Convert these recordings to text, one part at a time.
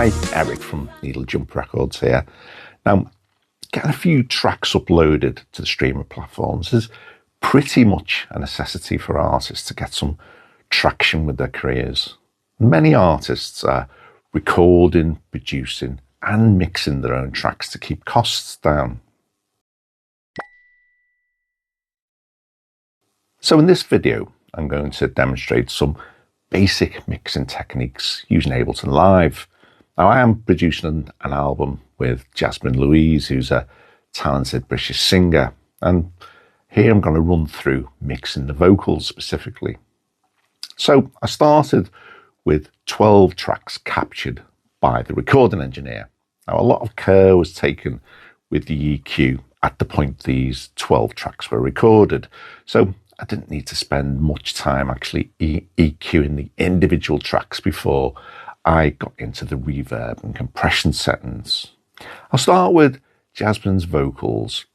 Hi, Eric from Needle Jump Records here. Now, getting a few tracks uploaded to the streaming platforms is pretty much a necessity for artists to get some traction with their careers. Many artists are recording, producing and mixing their own tracks to keep costs down. So in this video, I'm going to demonstrate some basic mixing techniques using Ableton Live. Now, I am producing an album with Jasmine Louise, who's a talented British singer, and here I'm going to run through mixing the vocals specifically. So I started with 12 tracks captured by the recording engineer. Now, a lot of care was taken with the EQ at the point these 12 tracks were recorded, so I didn't need to spend much time actually EQing the individual tracks before I got into the reverb and compression settings. I'll start with Jasmine's vocals.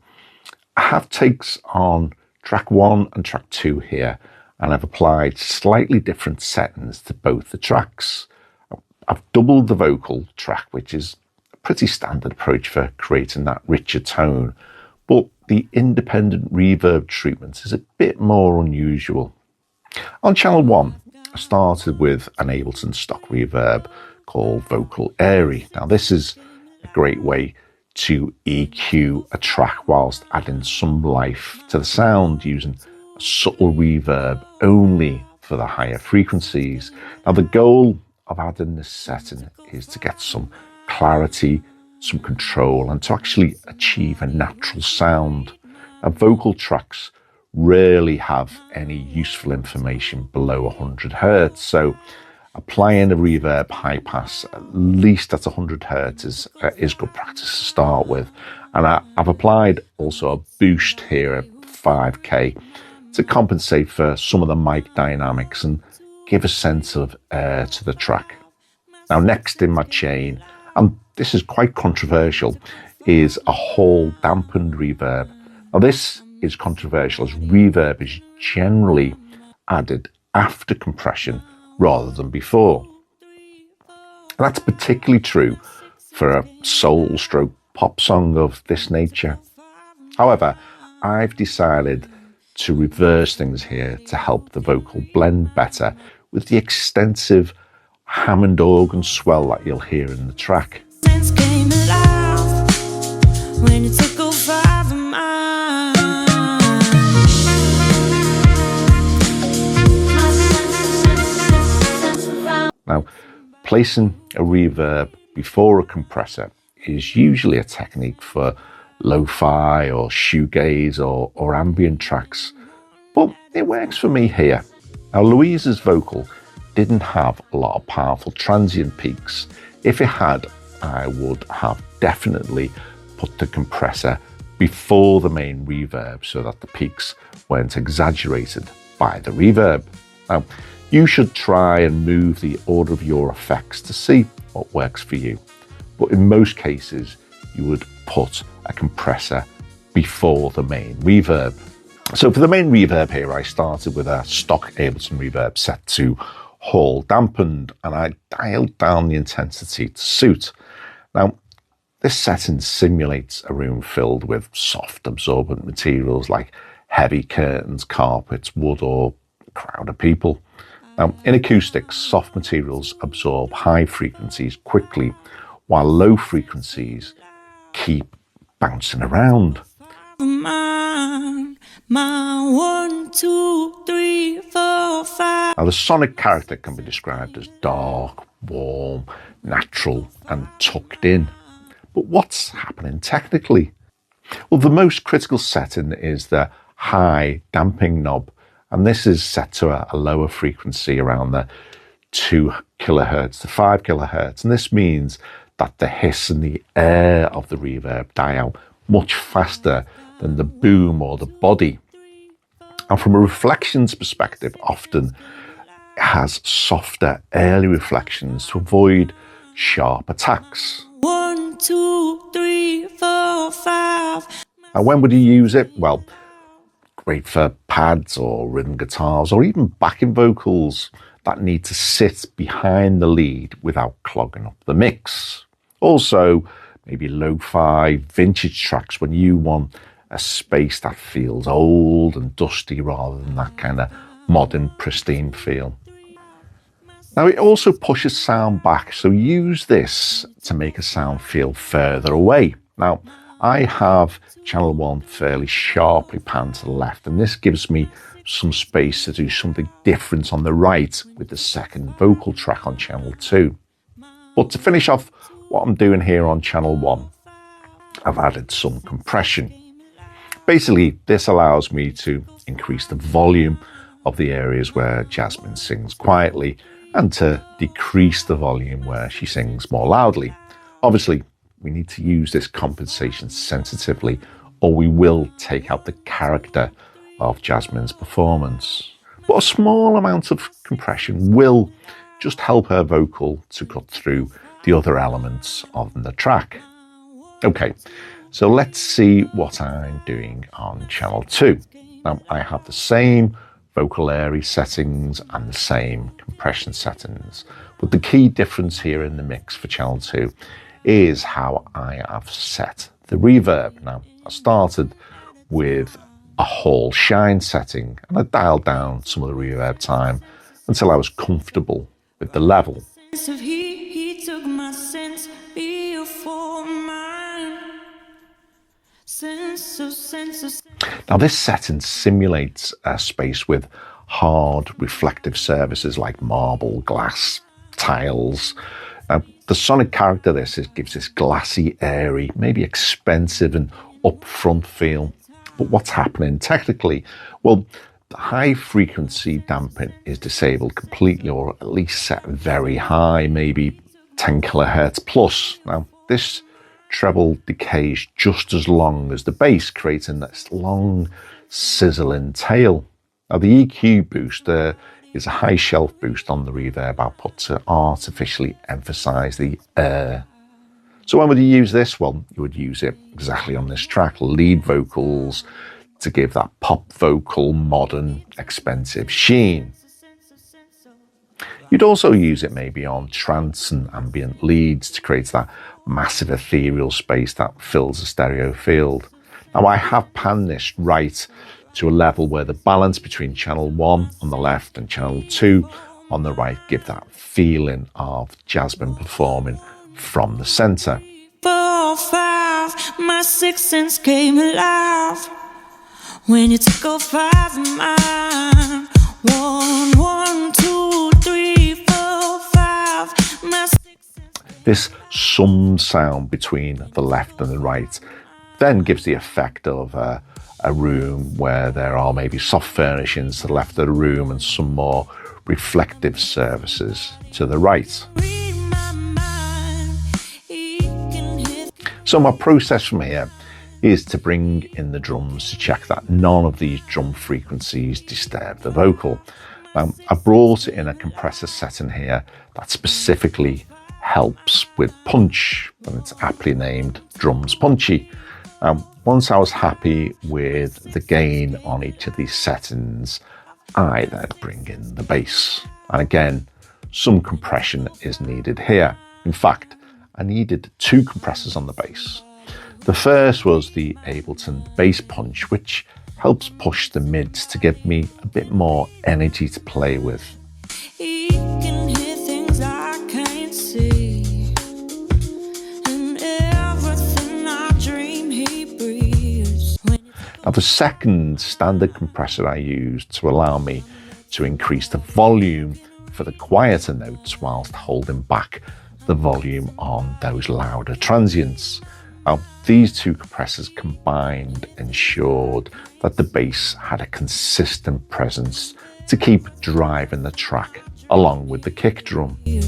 I have takes on track 1 and track 2 here, and I've applied slightly different settings to both the tracks. I've doubled the vocal track, which is a pretty standard approach for creating that richer tone, but the independent reverb treatment is a bit more unusual. On channel 1, I started with an Ableton stock reverb called Vocal Airy. Now, this is a great way to EQ a track whilst adding some life to the sound using a subtle reverb only for the higher frequencies. Now, the goal of adding this setting is to get some clarity, some control, and to actually achieve a natural sound. Now, vocal tracks rarely have any useful information below 100 Hz, so applying a reverb high pass at least at 100 Hz is good practice to start with. And I've applied also a boost here at 5K to compensate for some of the mic dynamics and give a sense of air to the track. Now, next in my chain, and this is quite controversial, is a Hall dampened reverb. Now, this is controversial as reverb is generally added after compression rather than before. And that's particularly true for a soul stroke pop song of this nature. However, I've decided to reverse things here to help the vocal blend better with the extensive Hammond organ swell that you'll hear in the track. Now, placing a reverb before a compressor is usually a technique for lo-fi or shoegaze or ambient tracks, but it works for me here. Now, Louise's vocal didn't have a lot of powerful transient peaks. If it had, I would have definitely put the compressor before the main reverb so that the peaks weren't exaggerated by the reverb. Now, you should try and move the order of your effects to see what works for you. But in most cases, you would put a compressor before the main reverb. So for the main reverb here, I started with a stock Ableton reverb set to Hall dampened, and I dialed down the intensity to suit. Now, this setting simulates a room filled with soft absorbent materials like heavy curtains, carpets, wood, or a crowd of people. Now, in acoustics, soft materials absorb high frequencies quickly, while low frequencies keep bouncing around. My 1, 2, 3, 4, 5. Now, the sonic character can be described as dark, warm, natural, and tucked in. But what's happening technically? Well, the most critical setting is the high damping knob, and this is set to a lower frequency around the 2 kHz to 5 kHz, and this means that the hiss and the air of the reverb die out much faster than the boom or the body. And from a reflections perspective, often it has softer early reflections to avoid sharp attacks. 1, 2, 3, 4, 5. And when would you use it? Well, great for pads or rhythm guitars or even backing vocals. that need to sit behind the lead without clogging up the mix. Also, maybe lo-fi vintage tracks when you want a space that feels old and dusty rather than that kind of modern, pristine feel. Now, it also pushes sound back, so use this to make a sound feel further away. Now, I have channel 1 fairly sharply panned to the left, and this gives me some space to do something different on the right with the second vocal track on channel 2. But to finish off what I'm doing here on channel 1, I've added some compression. Basically, this allows me to increase the volume of the areas where Jasmine sings quietly and to decrease the volume where she sings more loudly. Obviously, we need to use this compensation sensitively, or we will take out the character of Jasmine's performance. But a small amount of compression will just help her vocal to cut through the other elements of the track. Okay, so let's see what I'm doing on channel 2. Now, I have the same vocal area settings and the same compression settings, but the key difference here in the mix for channel 2 is how I have set the reverb. Now, I started with a hall shine setting and I dialed down some of the reverb time until I was comfortable with the level. Now, this setting simulates a space with hard reflective surfaces like marble, glass, tiles. Now, the sonic character of this gives this glassy, airy, maybe expensive and upfront feel. But what's happening technically? Well, the high frequency damping is disabled completely, or at least set very high, maybe 10 kilohertz plus. Now, this treble decays just as long as the bass, creating this long sizzling tail. Now, the EQ boost is a high shelf boost on the reverb output to artificially emphasize the air. So when would you use this? Well, you would use it exactly on this track, lead vocals, to give that pop vocal, modern, expensive sheen. You'd also use it maybe on trance and ambient leads to create that massive ethereal space that fills the stereo field. Now, I have panned this right to a level where the balance between channel 1 on the left and channel 2 on the right give that feeling of Jasmine performing from the center. 4, 5, my sixth sense came alive when you took all 5 of mine. 1, 1, 2, 3, 4, 5. My sixth sense. This summed sound between the left and the right then gives the effect of a room where there are maybe soft furnishings to the left of the room and some more reflective surfaces to the right. So my process from here is to bring in the drums to check that none of these drum frequencies disturb the vocal. I brought in a compressor setting here that specifically helps with punch, and it's aptly named Drums Punchy. Once I was happy with the gain on each of these settings, I then bring in the bass. And again, some compression is needed here. In fact, I needed 2 compressors on the bass. The first was the Ableton Bass Punch, which helps push the mids to give me a bit more energy to play with. He can hear things I can't see, and everything I dream he breathes. Now, the second standard compressor I used to allow me to increase the volume for the quieter notes whilst holding back the volume on those louder transients. Now, these 2 compressors combined ensured that the bass had a consistent presence to keep driving the track along with the kick drum. No,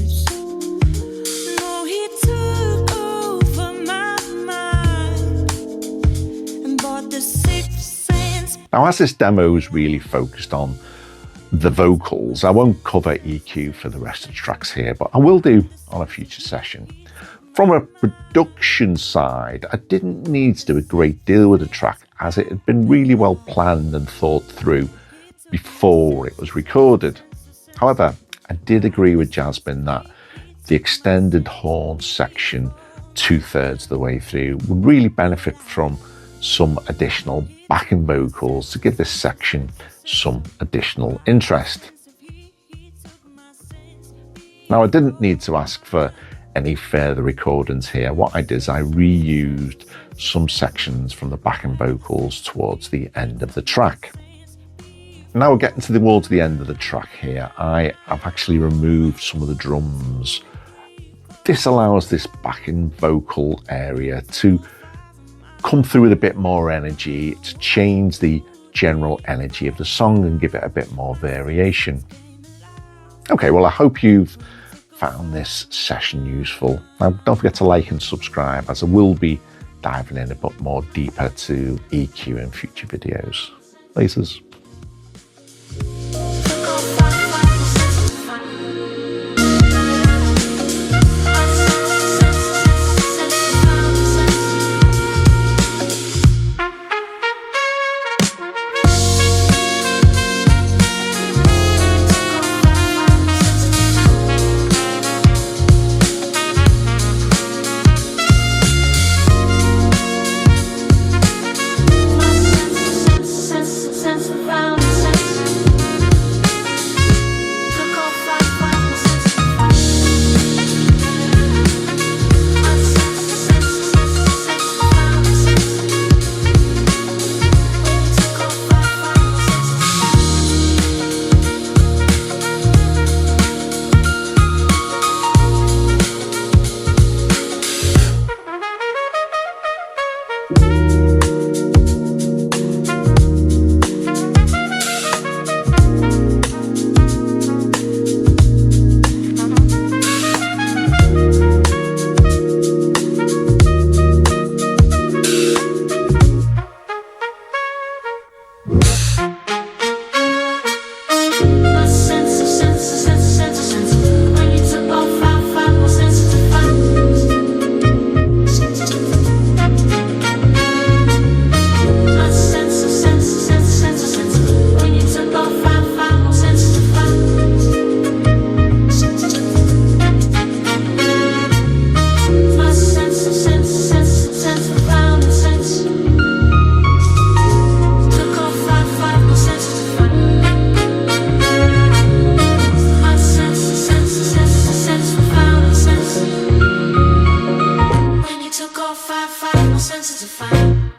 he took over my mind and bought the sixth sense. Now, as this demo is really focused on the vocals, I won't cover EQ for the rest of the tracks here, but I will do on a future session. From a production side, I didn't need to do a great deal with the track as it had been really well planned and thought through before it was recorded. However, I did agree with Jasmine that the extended horn section 2/3 of the way through would really benefit from some additional backing vocals to give this section some additional interest. Now, I didn't need to ask for any further recordings here. What I did is I reused some sections from the backing vocals towards the end of the track. Now we're getting towards the end of the track here. I have actually removed some of the drums. This allows this backing vocal area to come through with a bit more energy, to change the general energy of the song and give it a bit more variation. Okay, well, I hope you've found this session useful. Now, don't forget to like and subscribe, as I will be diving in a bit more deeper to EQ in future videos. Lasers. Sensitive.